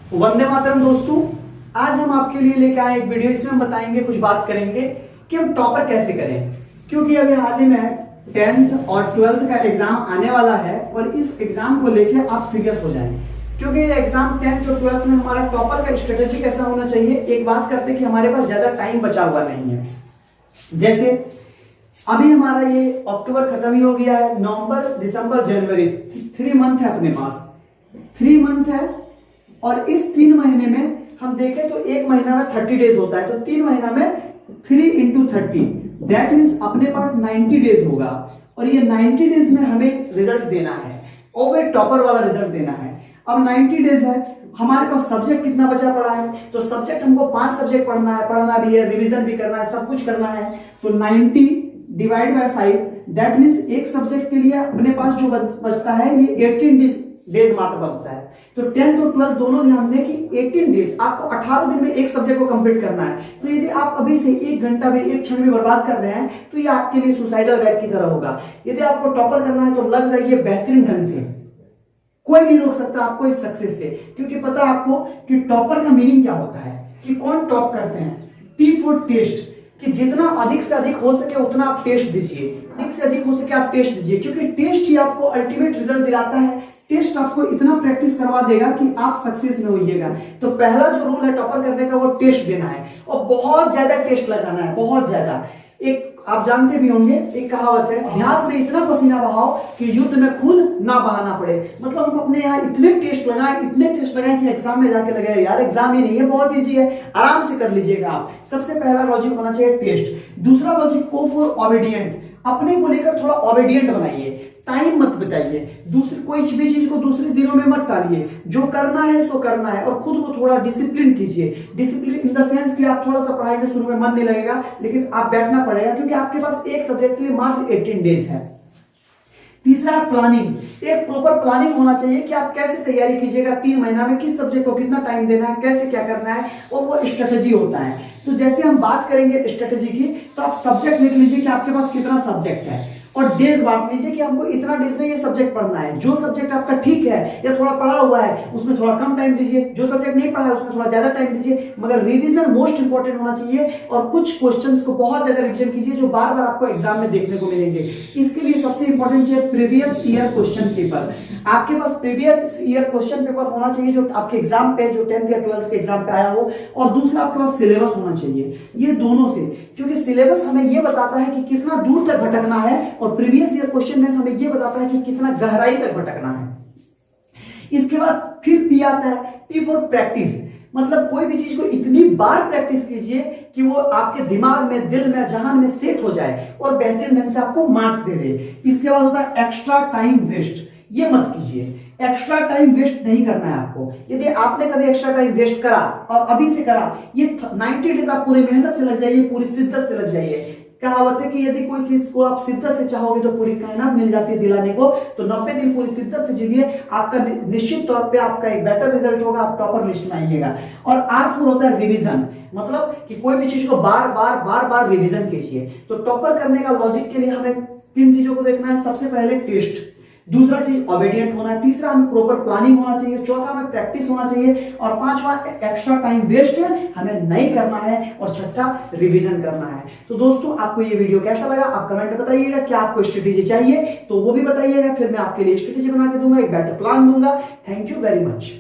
वंदे मातरम दोस्तों, आज हम आपके लिए लेके आए एक वीडियो। इसमें हम बताएंगे, कुछ बात करेंगे कि हम टॉपर कैसे करें, क्योंकि अभी हाल ही में 10th और 12th का एग्जाम आने वाला है और इस एग्जाम को लेके आप सीरियस हो जाएं, क्योंकि ये एग्जाम 10th और 12th में हमारा टॉपर का स्ट्रेटेजी कैसा होना चाहिए। एक बात करते हैं कि हमारे पास ज्यादा टाइम बचा हुआ नहीं है। जैसे अभी हमारा ये अक्टूबर खत्म ही हो गया है, नवंबर दिसंबर जनवरी 3 मंथ है अपने पास, 3 मंथ है। और इस 3 महीने में हम देखें तो एक महीना में 30 डेज होता है, तो 3 महीना में 3 इंटू 30 दैट मीन्स अपने पास 90 डेज होगा। और ये 90 डेज में हमें रिजल्ट देना है और वो टॉपर वाला रिजल्ट देना है। अब 90 डेज है, हमारे पास सब्जेक्ट कितना बचा पड़ा है, तो सब्जेक्ट हमको 5 सब्जेक्ट पढ़ना भी है, रिवीजन भी करना है, सब कुछ करना है। तो 90 डिवाइड बाय 5 दैट मीन्स एक सब्जेक्ट के लिए अपने पास जो बचता है ये 18 डेज मात्र बनता है। तो 10th और 12th दोनों ध्यान दें कि 18 डेज आपको 18 दिन में एक सब्जेक्ट को कंप्लीट करना है। तो यदि आप अभी से 1 घंटा में 1 क्षण में बर्बाद कर रहे हैं तो ये आपके लिए सुसाइडल रैट की तरह होगा। यदि आपको टॉपर करना है तो लग जाइए बेहतरीन ढंग से, कोई नहीं रोक सकता आपको इस सक्सेस से, क्योंकि पता है आपको कि टॉपर का मीनिंग क्या होता है, कि कौन टॉप करते हैं। टी फॉर टेस्ट, कि जितना अधिक से अधिक हो सके उतना आप टेस्ट दीजिए, अधिक से अधिक हो सके आप टेस्ट दीजिए, क्योंकि टेस्ट ही आपको अल्टीमेट रिजल्ट दिलाता है। टेस्ट आपको इतना प्रैक्टिस करवा देगा कि आप सक्सेस में होइएगा। तो पहला जो रूल है टॉपर करने का वो टेस्ट देना है और बहुत ज्यादा टेस्ट लगाना है, बहुत ज्यादा। एक आप जानते भी होंगे, एक कहावत है, अभ्यास में इतना पसीना बहाओ कि युद्ध में खून ना बहाना पड़े। मतलब हम अपने यहाँ इतने टेस्ट लगाए कि एग्जाम में जाके लगे यार एग्जाम ही नहीं है, बहुत इजी है, आराम से कर लीजिएगा आप। सबसे पहला लॉजिक होना चाहिए टेस्ट। दूसरा लॉजिक को फॉर ऑबिडियंट, अपने को लेकर थोड़ा ऑबिडियंट बनाइए, टाइम मत बिताइए, दूसरी कोई भी चीज को दूसरे दिनों में मत टालिए, जो करना है सो करना है। और खुद को थोड़ा डिसिप्लिन कीजिए, डिसिप्लिन इन द सेंस कि आप थोड़ा सा पढ़ाई में शुरू में मन नहीं लगेगा, लेकिन आप बैठना पड़ेगा, क्योंकि आपके पास एक सब्जेक्ट के लिए मात्र 18 डेज है। तीसरा है प्लानिंग, एक प्रॉपर प्लानिंग होना चाहिए कि आप कैसे तैयारी कीजिएगा 3 महीना में, किस सब्जेक्ट को कितना टाइम देना है, कैसे क्या करना है, और वो स्ट्रेटेजी होता है। तो जैसे हम बात करेंगे स्ट्रेटेजी की, तो आप सब्जेक्ट लिख लीजिए कि आपके पास कितना सब्जेक्ट है और डेज बांट लीजिए कि हमको इतना डेज में ये सब्जेक्ट पढ़ना है। जो सब्जेक्ट आपका ठीक है या थोड़ा पढ़ा हुआ है उसमें थोड़ा कम टाइम दीजिए, जो सब्जेक्ट नहीं पढ़ा है उसमें थोड़ा ज्यादा टाइम दीजिए, मगर रिवीजन मोस्ट इंपॉर्टेंट होना चाहिए। और कुछ क्वेश्चंस को बहुत ज्यादा रिवीजन कीजिए जो बार बार आपको एग्जाम में देखने को मिलेंगे। इसके लिए सबसे इंपॉर्टेंट है प्रीवियस ईयर क्वेश्चन पेपर। आपके पास प्रीवियस ईयर क्वेश्चन पेपर होना चाहिए जो आपके एग्जाम पे, जो 10th या 12th के एग्जाम पे आया हो। और दूसरा आपके पास सिलेबस होना चाहिए, ये दोनों से, क्योंकि सिलेबस हमें ये बताता है कि कितना दूर तक भटकना है और प्रीवियस ईयर क्वेश्चन में हमें यह बताता है कि कितना गहराई तक भटकना है। इसके बाद फिर पी आता है, पी फॉर प्रैक्टिस, मतलब कोई भी चीज को इतनी बार प्रैक्टिस कीजिए कि वो आपके दिमाग में, दिल में, जहान में सेट हो जाए और बेहतरीन ढंग से आपको मार्क्स दे दे। इसके बाद होता है एक्स्ट्रा टाइम वेस्ट, ये मत कीजिए, एक्स्ट्रा टाइम वेस्ट नहीं करना है आपको। यदि आपने कभी एक्स्ट्रा टाइम वेस्ट करा और अभी से करा, ये 90 डेज आप पूरी मेहनत से लग जाइए, पूरी शिद्दत से लग जाइए। कहावत है कि यदि कोई चीज को आप शिद्दत से चाहोगे तो पूरी कायनात मिल जाती है दिलाने को। तो 90 दिन पूरी शिद्दत से जीजिए, आपका निश्चित तौर पे आपका एक बेटर रिजल्ट होगा, आप टॉपर लिस्ट में आइएगा। और R4 होता है रिवीजन, मतलब कि कोई भी चीज को बार बार रिवीजन कीजिए। तो टॉपर करने का लॉजिक के लिए हमें 3 चीजों को देखना है। सबसे पहले टेस्ट, दूसरा चीज ऑबिडियंट होना है, तीसरा हमें प्रॉपर प्लानिंग होना चाहिए, चौथा हमें प्रैक्टिस होना चाहिए, और पांचवा एक्स्ट्रा टाइम वेस्ट हमें नहीं करना है, और छठा रिवीजन करना है। तो दोस्तों आपको ये वीडियो कैसा लगा आप कमेंट में बताइएगा। क्या आपको स्ट्रेटेजी चाहिए तो वो भी बताइएगा, फिर मैं आपके लिए स्ट्रेटेजी बना के दूंगा, एक बेटर प्लान दूंगा। Thank you very much.